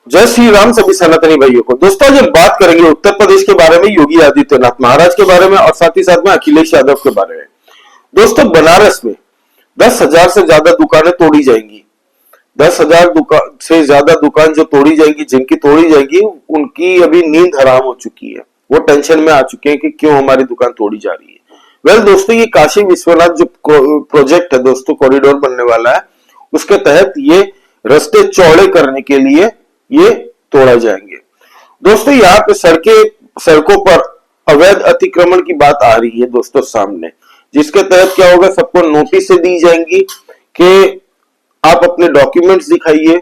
जय श्री राम सभी सनातनी भाइयों को। दोस्तों आज हम बात करेंगे उत्तर प्रदेश के बारे में, योगी आदित्यनाथ महाराज के बारे में और साथ ही साथ में अखिलेश यादव के बारे में। दोस्तों बनारस में 10,000 से ज्यादा दुकानें तोड़ी जाएंगी। 10,000 से ज्यादा दुकान जो तोड़ी जाएंगी, जिनकी तोड़ी जाएंगी उनकी अभी नींद हराम हो चुकी है। वो टेंशन में आ चुके हैं कि क्यों हमारी दुकान तोड़ी जा रही है। दोस्तों ये काशी विश्वनाथ जो प्रोजेक्ट है दोस्तों, कॉरिडोर बनने वाला है, उसके तहत ये रास्ते चौड़े करने के लिए ये तोड़ा जाएंगे। दोस्तों यहाँ पे सड़कों पर अवैध अतिक्रमण की बात आ रही है दोस्तों सामने, जिसके तहत क्या होगा, सबको नोटिस दी जाएंगी कि आप अपने डॉक्यूमेंट्स दिखाइए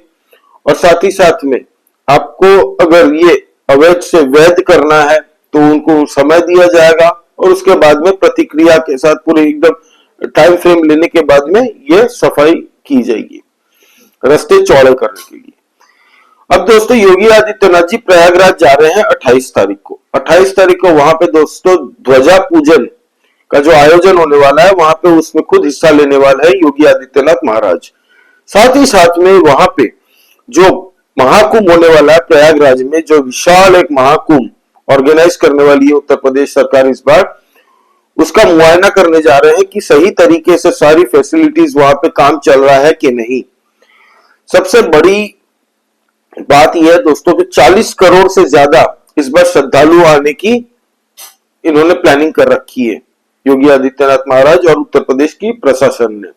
और साथ ही साथ में आपको अगर ये अवैध से वैध करना है तो उनको समय दिया जाएगा और उसके बाद में प्रतिक्रिया के साथ पूरे एकदम टाइम फ्रेम लेने के बाद में ये सफाई की जाएगी रास्ते चौड़े करने के लिए। अब दोस्तों योगी आदित्यनाथ जी प्रयागराज जा रहे हैं 28 तारीख को। 28 तारीख को वहां पे दोस्तों ध्वजा पूजन का जो आयोजन होने वाला है, वहां पे उसमें खुद हिस्सा लेने वाले हैं योगी आदित्यनाथ महाराज। साथ ही साथ में वहां पे जो महाकुंभ होने वाला है प्रयागराज में, जो विशाल एक महाकुंभ ऑर्गेनाइज करने वाली है उत्तर प्रदेश सरकार इस बार, उसका मुआयना करने जा रहे हैं कि सही तरीके से सारी फैसिलिटीज वहां पे काम चल रहा है कि नहीं। सबसे बड़ी बात यह है दोस्तों कि 40 करोड़ से ज्यादा इस बार श्रद्धालु आने की इन्होंने प्लानिंग कर रखी है योगी आदित्यनाथ महाराज और उत्तर प्रदेश की प्रशासन ने,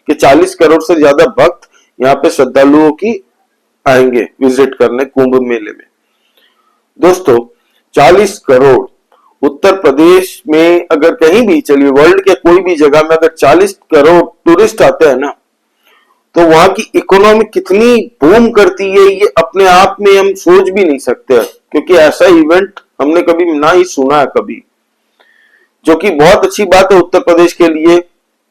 कि 40 करोड़ से ज्यादा भक्त यहाँ पे श्रद्धालुओं की आएंगे विजिट करने कुंभ मेले में। दोस्तों 40 करोड़ उत्तर प्रदेश में, अगर कहीं भी चलिए वर्ल्ड के कोई भी जगह में अगर 40 करोड़ टूरिस्ट आते हैं ना, तो वहां की इकोनॉमी कितनी बूम करती है ये अपने आप में हम सोच भी नहीं सकते, क्योंकि ऐसा इवेंट हमने कभी ना ही सुना है कभी, जो कि बहुत अच्छी बात है उत्तर प्रदेश के लिए।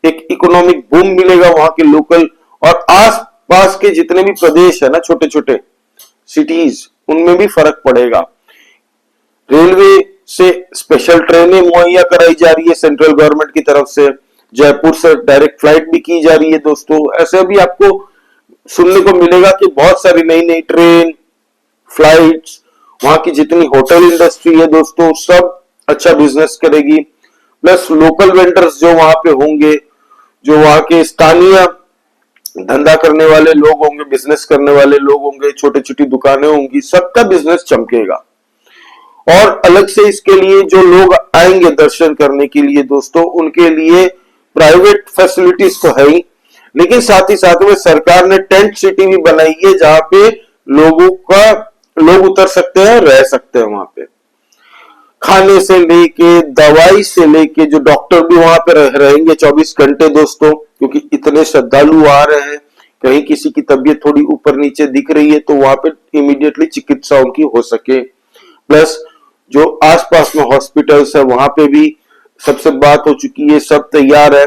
एक इकोनॉमिक बूम मिलेगा वहां के लोकल और आस पास के जितने भी प्रदेश है ना, छोटे छोटे सिटीज, उनमें भी फर्क पड़ेगा। रेलवे से स्पेशल ट्रेनें मुहैया कराई जा रही है सेंट्रल गवर्नमेंट की तरफ से, जयपुर से डायरेक्ट फ्लाइट भी की जा रही है दोस्तों। ऐसे भी आपको सुनने को मिलेगा कि बहुत सारी नई नई ट्रेन, फ्लाइट्स, वहां की जितनी होटल इंडस्ट्री है दोस्तों, सब अच्छा बिजनेस करेगी। प्लस लोकल वेंडर्स जो वहां पे होंगे, जो वहां के स्थानीय धंधा करने वाले लोग होंगे, बिजनेस करने वाले लोग होंगे, छोटी छोटी दुकानें होंगी, सबका बिजनेस चमकेगा। और अलग से इसके लिए जो लोग आएंगे दर्शन करने के लिए दोस्तों, उनके लिए प्राइवेट फैसिलिटीज तो है ही, लेकिन साथ ही साथ में सरकार ने टेंट सिटी भी बनाई है जहां पे लोग उतर सकते हैं, रह सकते हैं। वहां पे खाने से लेके दवाई से लेके, जो डॉक्टर भी वहां पे रहेंगे 24 घंटे दोस्तों, क्योंकि इतने श्रद्धालु आ रहे हैं। कहीं किसी की तबीयत थोड़ी ऊपर नीचे दिख रही है तो वहां पे इमीडिएटली चिकित्सा उनकी हो सके। प्लस जो आसपास में हॉस्पिटल्स है वहां पे भी सबसे बात हो चुकी है, सब तैयार है।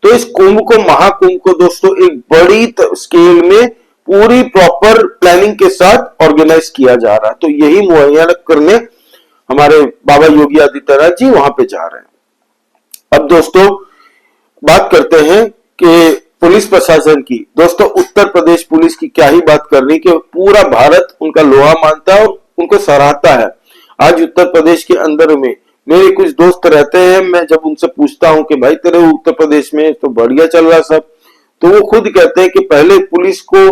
तो इस कुंभ को, महाकुंभ को दोस्तों एक बड़ी स्केल में पूरी प्रॉपर प्लानिंग के साथ ऑर्गेनाइज किया जा रहा है। तो यही मुहैया करने हमारे बाबा योगी आदित्यनाथ जी वहां पे जा रहे हैं। अब दोस्तों बात करते हैं कि पुलिस प्रशासन की। दोस्तों उत्तर प्रदेश पुलिस की क्या ही बात करनी, कि पूरा भारत उनका लोहा मानता है और उनको सराहता है। आज उत्तर प्रदेश के अंदर में मेरे कुछ दोस्त रहते हैं, मैं जब उनसे पूछता हूं कि भाई तेरे उत्तर प्रदेश में तो बढ़िया चल रहा सब, तो वो खुद कहते हैं कि पहले पुलिस को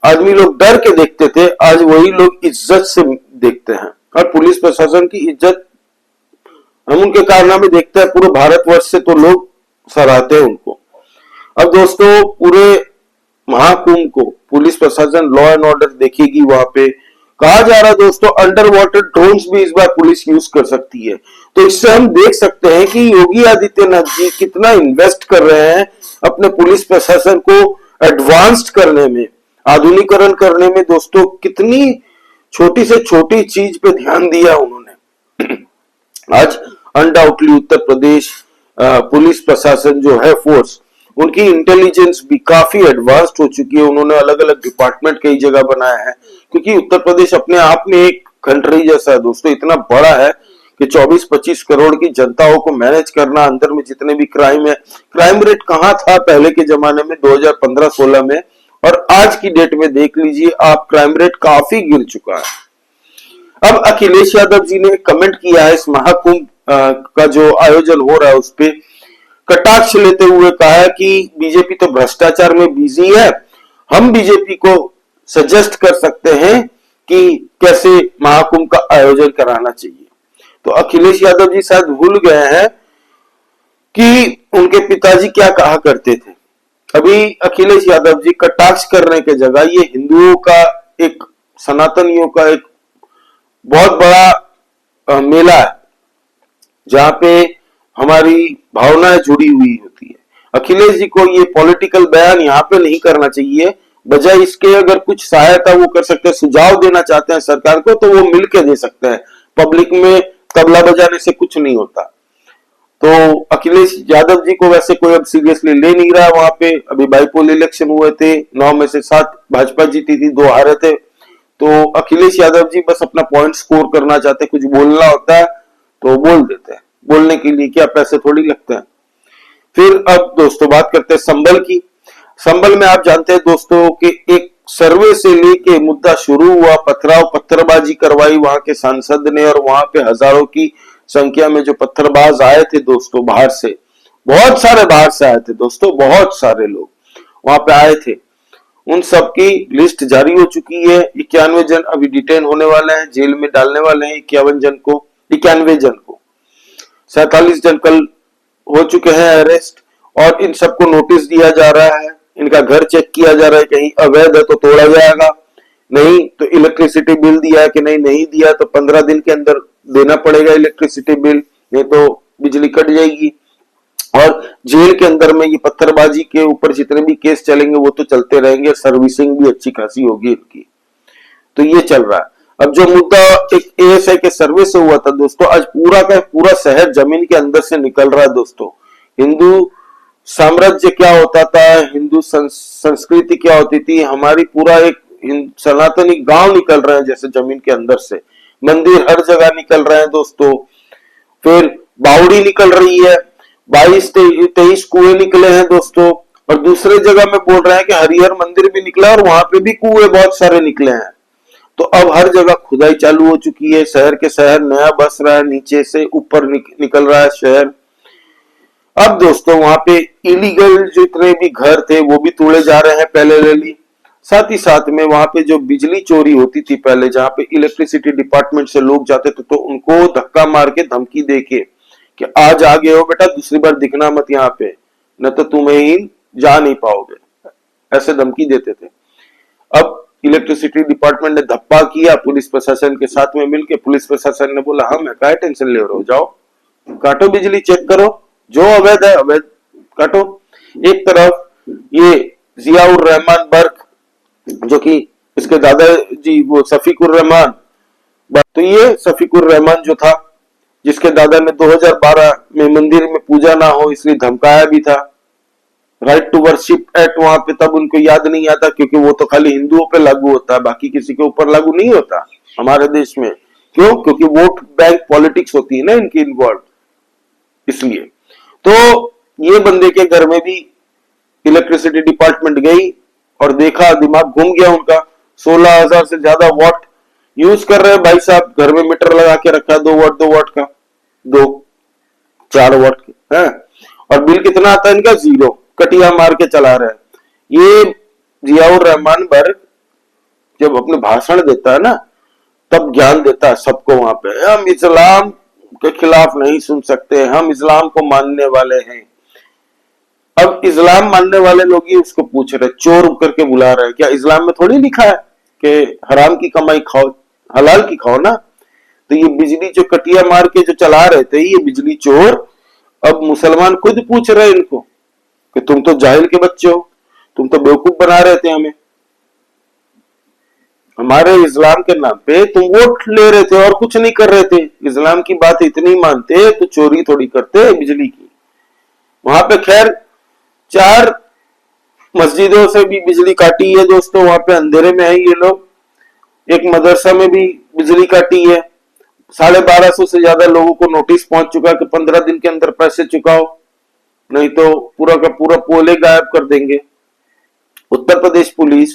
आदमी लोग डर के देखते थे, आज वही लोग इज्जत से देखते हैं। और पुलिस प्रशासन की इज्जत हम उनके कारनामे देखते हैं पूरे भारतवर्ष से, तो लोग सराहते हैं उनको। अब दोस्तों पूरे महाकुंभ को पुलिस प्रशासन लॉ एंड ऑर्डर देखेगी। वहां पे कहा जा रहा है दोस्तों अंडर वाटर ड्रोन्स भी इस बार पुलिस यूज कर सकती है। तो इससे हम देख सकते हैं कि योगी आदित्यनाथ जी कितना इन्वेस्ट कर रहे हैं अपने पुलिस प्रशासन को एडवांस्ड करने में, आधुनिकीकरण करने में। दोस्तों कितनी छोटी से छोटी चीज पे ध्यान दिया उन्होंने। आज अनडाउटली उत्तर प्रदेश पुलिस प्रशासन जो है फोर्स, उनकी इंटेलिजेंस भी काफी एडवांस्ड हो चुकी है। उन्होंने अलग अलग डिपार्टमेंट कई जगह बनाया है, क्योंकि उत्तर प्रदेश अपने आप में एक कंट्री जैसा है दोस्तों, इतना बड़ा है कि 24-25 करोड़ की जनताओं को मैनेज करना, अंदर में जितने भी क्राइम है, क्राइम रेट कहाँ था पहले के जमाने में 2015-16 में, और आज की डेट में देख लीजिए आप, क्राइम रेट काफी गिर चुका है। अब अखिलेश यादव जी ने कमेंट किया है इस महाकुंभ का जो आयोजन हो रहा है उस पर कटाक्ष लेते हुए कहा है कि बीजेपी तो भ्रष्टाचार में बिजी है, हम बीजेपी को सजेस्ट कर सकते हैं कि कैसे महाकुंभ का आयोजन कराना चाहिए। तो अखिलेश यादव जी शायद भूल गए हैं कि उनके पिताजी क्या कहा करते थे। अभी अखिलेश यादव जी कटाक्ष करने के जगह ये हिंदुओं का, एक सनातनियों का एक बहुत बड़ा मेला है जहां पे हमारी भावनाएं जुड़ी हुई होती है। अखिलेश जी को ये पॉलिटिकल बयान यहाँ पे नहीं करना चाहिए, बजाय इसके अगर कुछ सहायता वो कर सकते हैं, सुझाव देना चाहते हैं सरकार को, तो वो मिलकर दे सकते हैं। पब्लिक में तबला बजाने से कुछ नहीं होता। तो अखिलेश यादव जी को वैसे कोई अब सीरियसली ले नहीं रहा। वहां पे अभी बाईपोल इलेक्शन हुए थे, 9 में से 7 भाजपा जीती थी, 2 हारे थे। तो अखिलेश यादव जी बस अपना पॉइंट स्कोर करना चाहते, कुछ बोलना होता है तो बोल देते हैं। बोलने के लिए क्या पैसे थोड़ी लगते हैं। फिर अब दोस्तों बात करते हैं संभल की। संभल में आप जानते हैं दोस्तों कि एक सर्वे से लेके मुद्दा शुरू हुआ, पथराव पत्थरबाजी करवाई वहां के सांसद ने, और वहां पे हजारों की संख्या में जो पत्थरबाज आए थे दोस्तों बाहर से, बहुत सारे बाहर से आए थे दोस्तों, बहुत सारे लोग वहां पे आए थे। उन सब की लिस्ट जारी हो चुकी है। 91 जन अभी डिटेन होने वाले हैं, जेल में डालने वाले हैं 91 जन को, 91 जन को। 47 जन कल हो चुके हैं अरेस्ट, और इन सबको नोटिस दिया जा रहा है। इनका घर चेक किया जा रहा है, कहीं अवैध है तो तोड़ा जाएगा, नहीं तो इलेक्ट्रिसिटी बिल दिया है कि नहीं दिया तो 15 दिन के अंदर देना पड़ेगा इलेक्ट्रिसिटी बिल, नहीं तो बिजली कट जाएगी। और जेल के अंदर में ये पत्थरबाजी के ऊपर जितने भी केस चलेंगे वो तो चलते रहेंगे, सर्विसिंग भी अच्छी खासी होगी इनकी। तो ये चल रहा है। अब जो मुद्दा एक एएसआई के सर्वे से हुआ था दोस्तों, आज पूरा का पूरा शहर जमीन के अंदर से निकल रहा है दोस्तों। हिंदू साम्राज्य क्या होता था, हिंदू संस्कृति क्या होती थी, हमारी पूरा एक सनातनी गांव निकल रहे हैं जैसे जमीन के अंदर से। मंदिर हर जगह निकल रहे हैं दोस्तों। फिर बावड़ी निकल रही है, 22-23 कुएं निकले हैं दोस्तों। और दूसरे जगह में बोल रहे हैं कि हरिहर मंदिर भी निकला और वहां पे भी कुएं बहुत सारे निकले हैं। तो अब हर जगह खुदाई चालू हो चुकी है। शहर के शहर नया बस रहा है, नीचे से ऊपर निकल रहा है शहर। अब दोस्तों वहां पे इलीगल जितने भी घर थे वो भी तोड़े जा रहे हैं पहले ले ली। साथ ही साथ में वहां पे जो बिजली चोरी होती थी पहले, जहां पे इलेक्ट्रिसिटी डिपार्टमेंट से लोग जाते थे तो उनको धक्का मार के धमकी देके कि आज आ गए हो बेटा, दूसरी बार दिखना मत यहाँ पे, न तो तुम्हें ही जा नहीं पाओगे, ऐसे धमकी देते थे। अब इलेक्ट्रिसिटी डिपार्टमेंट ने धप्पा किया पुलिस प्रशासन के साथ में मिलकर। पुलिस प्रशासन ने बोला हम क्या टेंशन ले रहे हो, जाओ काटो बिजली, चेक करो, जो अवैध है अवैध काटो। एक तरफ ये जियाउर रहमान बर्क, जो कि इसके दादाजी वो शफीकुर रहमान, तो ये शफीकुर रहमान जो था, जिसके दादा ने 2012 में मंदिर में पूजा ना हो इसलिए धमकाया भी था। राइट टू वर्शिप एक्ट वहां पे तब उनको याद नहीं आता, क्योंकि वो तो खाली हिंदुओं पे लागू होता है, बाकी किसी के ऊपर लागू नहीं होता हमारे देश में। क्यों? क्योंकि वोट बैंक पॉलिटिक्स होती है ना इनकी इन्वॉल्व, इसलिए। तो ये बंदे के घर में भी इलेक्ट्रिसिटी डिपार्टमेंट गई और देखा, दिमाग घूम गया उनका। 16,000 से ज्यादा वॉट यूज कर रहे हैं भाई साहब, घर में मीटर लगा के रखा है 2 वॉट का, 4 वॉट के है। और बिल कितना आता है इनका? 0, कटिया मार के चला रहे हैं। ये जियाउर रहमान बर्ग जब अपने भाषण देता है ना, तब ज्ञान देता है सबको वहां पे। हम इस्लाम के खिलाफ नहीं सुन सकते, हम इस्लाम को मानने वाले हैं। अब इस्लाम मानने वाले लोग ही उसको पूछ रहे, चोर करके बुला रहे हैं। क्या इस्लाम में थोड़ी लिखा है कि हराम की कमाई खाओ, हलाल की खाओ ना? तो ये बिजली जो कटिया मार के जो चला रहे थे ये बिजली चोर, अब मुसलमान खुद पूछ रहे इनको कि तुम तो जाहिल के बच्चे हो, तुम तो बेवकूफ बना रहे थे हमें, हमारे इस्लाम के नाम पे तुम वोट ले रहे थे और कुछ नहीं कर रहे थे। इस्लाम की बात इतनी मानते तो चोरी थोड़ी करते बिजली की। वहां पे खैर 4 मस्जिदों से भी बिजली काटी है दोस्तों, वहां पे अंधेरे में है ये लोग। एक मदरसा में भी बिजली काटी है। 1250 से ज्यादा लोगों को नोटिस पहुंच चुका है कि 15 दिन के अंदर पैसे चुकाओ, नहीं तो पूरा का पूरा पोले गायब कर देंगे। उत्तर प्रदेश पुलिस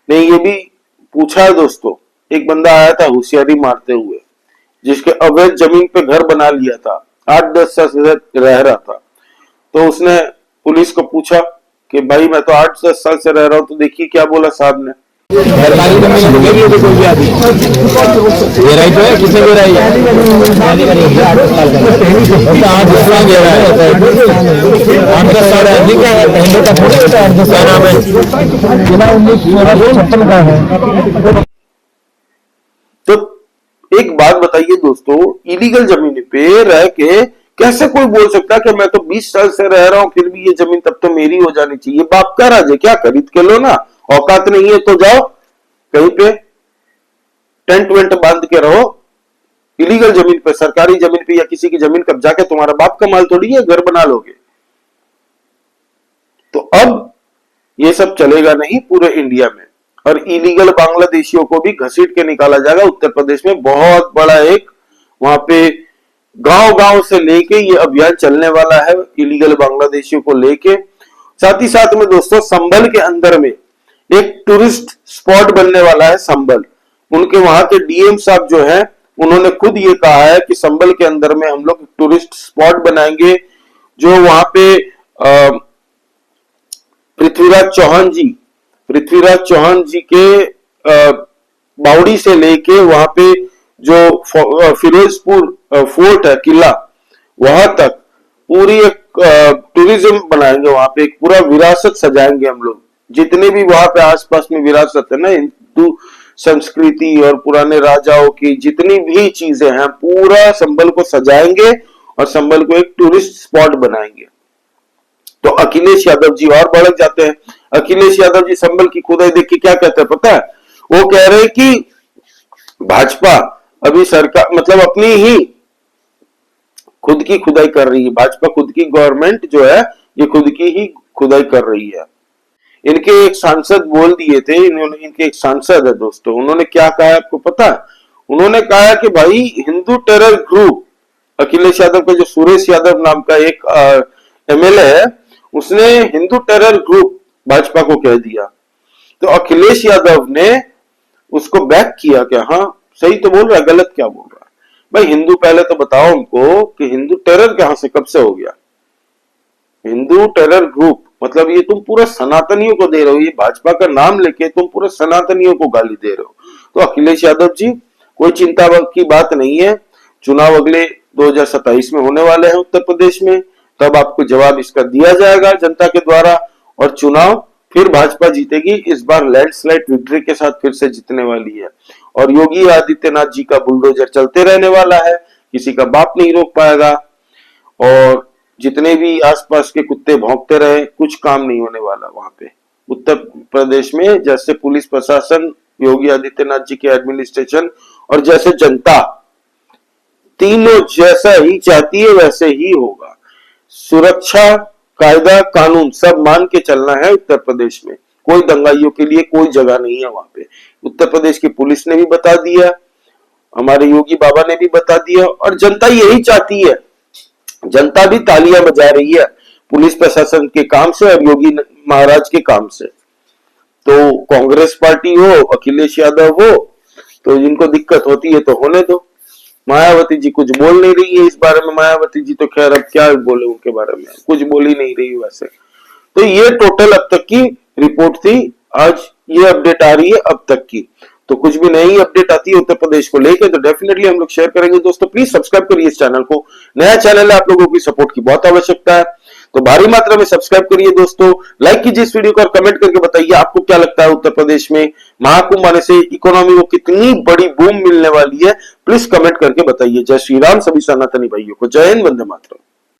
ने ये भी पूछा है दोस्तों, एक बंदा आया था होशियारी मारते हुए, जिसके अवैध जमीन पे घर बना लिया था, 8-10 साल से रह रहा था। तो उसने पुलिस को पूछा कि भाई मैं तो 8-10 साल से रह रहा हूं, तो देखिए क्या बोला साहब ने। सरकारी जमीन मिलेगी तो कोई भी आदमी ये राइट है, किसे भी राइट है 8-10 साल का 8-10 साल गया है 8-10 साल अधिक है, पहले का थोड़ी होता है 8-10 साल में जिला 1956 का है। तो एक बात बताइए दोस्तों, इलीगल जमीन पे रह के कैसे कोई बोल सकता है कि मैं तो 20 साल से रह रहा हूं, फिर भी ये जमीन तब तो मेरी हो जानी चाहिए। बाप का राज है क्या, खरीद के लो ना, औकात नहीं है तो जाओ कहीं पे टेंट वेंट बांध के रहो। इलीगल जमीन पे, सरकारी जमीन पे या किसी की जमीन कब्जा के तुम्हारा बाप का माल थोड़ी है, घर बना लोगे। तो अब ये सब चलेगा नहीं पूरे इंडिया में, और इलीगल बांग्लादेशियों को भी घसीट के निकाला जाएगा। उत्तर प्रदेश में बहुत बड़ा एक वहां पे गांव-गांव से लेके ये अभियान चलने वाला है इलीगल बांग्लादेशियों को लेके। साथ ही साथ में दोस्तों संभल के अंदर में एक टूरिस्ट स्पॉट बनने वाला है संभल। उनके वहां के डीएम साहब जो है, उन्होंने खुद ये कहा है कि संभल के अंदर में हम लोग टूरिस्ट स्पॉट बनाएंगे, जो वहां पे पृथ्वीराज चौहान जी के बावड़ी से लेके वहां पे जो फिरोजपुर फोर्ट है, किला, वहां तक पूरी एक टूरिज्म बनाएंगे। वहां पे एक पूरा विरासत सजाएंगे हम लोग, जितने भी वहां पे आसपास में विरासत है ना, हिंदू संस्कृति और पुराने राजाओं की जितनी भी चीजें हैं, पूरा संभल को सजाएंगे और संभल को एक टूरिस्ट स्पॉट बनाएंगे। तो अखिलेश यादव जी और भड़क जाते हैं। अखिलेश यादव जी संभल की खुदाई देख के क्या कहते हैं पता है? वो कह रहे हैं कि भाजपा अभी सरकार मतलब अपनी ही खुद की खुदाई कर रही है। भाजपा खुद की गवर्नमेंट जो है ये खुद की ही खुदाई कर रही है। इनके एक सांसद बोल दिए थे, इनके एक सांसद है दोस्तों, उन्होंने क्या कहा है आपको पता है? उन्होंने कहा है कि भाई हिंदू टेरर ग्रुप, अखिलेश यादव का जो सुरेश यादव नाम का एक एमएलए है, उसने हिंदू टेरर ग्रुप भाजपा को कह दिया। तो अखिलेश यादव ने उसको बैक किया कि हाँ सही तो बोल रहा है, गलत क्या बोल रहा है। भाई हिंदू पहले तो बताओ हमको कि हिंदू टेरर कहां से कब से हो गया? हिंदू टेरर ग्रुप मतलब ये तुम पूरा सनातनियों को दे रहे हो, ये भाजपा का नाम लेके तुम पूरे सनातनियों को गाली दे रहे हो। तो अखिलेश यादव जी कोई चिंता की बात नहीं है, चुनाव अगले 2027 में होने वाले हैं उत्तर प्रदेश में, तब आपको जवाब इसका दिया जाएगा जनता के द्वारा, और चुनाव फिर भाजपा जीतेगी। इस बार लैंडस्लाइड विक्ट्री के साथ फिर से जीतने वाली है, और योगी आदित्यनाथ जी का बुलडोजर चलते रहने वाला है, किसी का बाप नहीं रोक पाएगा, और जितने भी आसपास के कुत्ते भौंकते रहे, कुछ काम नहीं होने वाला वहां पे उत्तर प्रदेश में। जैसे पुलिस प्रशासन, योगी आदित्यनाथ जी के एडमिनिस्ट्रेशन और जैसे जनता, तीनों जैसा ही चाहती है वैसे ही होगा। सुरक्षा, कायदा, कानून सब मान के चलना है उत्तर प्रदेश में। कोई दंगाइयों के लिए कोई जगह नहीं है वहां पे। उत्तर प्रदेश की पुलिस ने भी बता दिया, हमारे योगी बाबा ने भी बता दिया, और जनता यही चाहती है। जनता भी तालियां बजा रही है पुलिस प्रशासन के काम से और योगी महाराज के काम से। तो कांग्रेस पार्टी हो, अखिलेश यादव हो, तो जिनको दिक्कत होती है तो होने दो। मायावती जी कुछ बोल नहीं रही है इस बारे में। मायावती जी तो खैर अब क्या बोले उनके बारे में, कुछ बोल ही नहीं रही वैसे। तो ये टोटल अब तक की रिपोर्ट थी, आज ये अपडेट आ रही है अब तक की। तो कुछ भी नई अपडेट आती है उत्तर प्रदेश को लेकर तो डेफिनेटली हम लोग शेयर करेंगे दोस्तों। प्लीज सब्सक्राइब करिए इस चैनल को, नया चैनल है, आप लोगों की सपोर्ट की बहुत आवश्यकता है, तो भारी मात्रा में सब्सक्राइब करिए दोस्तों। लाइक कीजिए इस वीडियो को और कमेंट करके बताइए आपको क्या लगता है उत्तर प्रदेश में महाकुंभ आने से इकोनॉमी को कितनी बड़ी बूम मिलने वाली है। प्लीज कमेंट करके बताइए। जय श्री राम, सभी सनातनी भाइयों को जय हिंद, वंदे मातरम।